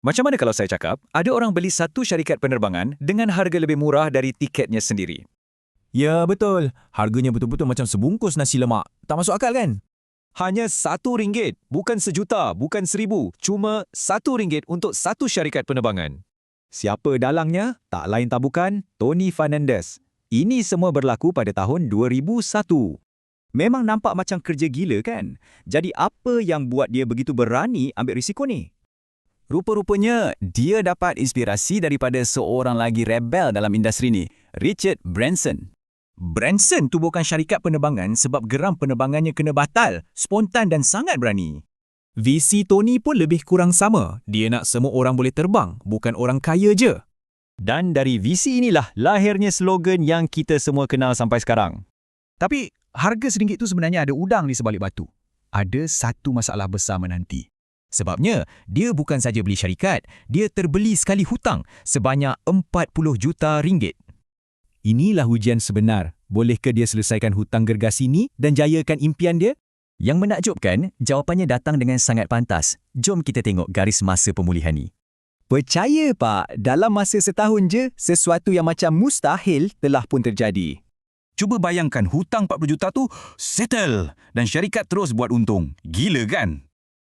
Macam mana kalau saya cakap, ada orang beli satu syarikat penerbangan dengan harga lebih murah dari tiketnya sendiri? Ya, betul. Harganya betul-betul macam sebungkus nasi lemak. Tak masuk akal kan? Hanya RM1, bukan sejuta, bukan 1,000. Cuma RM1 untuk satu syarikat penerbangan. Siapa dalangnya? Tak lain tak bukan Tony Fernandez. Ini semua berlaku pada tahun 2001. Memang nampak macam kerja gila kan? Jadi apa yang buat dia begitu berani ambil risiko ni? Rupa-rupanya, dia dapat inspirasi daripada seorang lagi rebel dalam industri ni, Richard Branson. Branson tubuhkan syarikat penerbangan sebab geram penerbangannya kena batal, spontan dan sangat berani. Visi Tony pun lebih kurang sama. Dia nak semua orang boleh terbang, bukan orang kaya je. Dan dari visi inilah lahirnya slogan yang kita semua kenal sampai sekarang. Tapi harga RM1 itu sebenarnya ada udang di sebalik batu. Ada satu masalah besar menanti. Sebabnya, dia bukan saja beli syarikat, dia terbeli sekali hutang sebanyak RM40 juta. Inilah ujian sebenar. Bolehkah dia selesaikan hutang gergasi ini dan jayakan impian dia? Yang menakjubkan, jawapannya datang dengan sangat pantas. Jom kita tengok garis masa pemulihan ni. Percaya Pak, dalam masa setahun je, sesuatu yang macam mustahil telah pun terjadi. Cuba bayangkan hutang RM40 juta tu settle dan syarikat terus buat untung. Gila kan?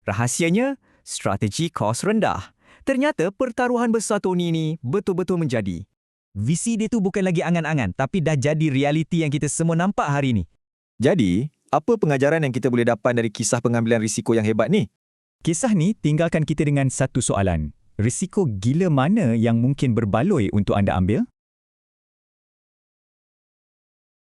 Rahasianya, strategi kos rendah. Ternyata pertaruhan besar Tony ni betul-betul menjadi. Visi dia tu bukan lagi angan-angan, tapi dah jadi realiti yang kita semua nampak hari ni. Jadi, apa pengajaran yang kita boleh dapat dari kisah pengambilan risiko yang hebat ni? Kisah ni tinggalkan kita dengan satu soalan. Risiko gila mana yang mungkin berbaloi untuk anda ambil?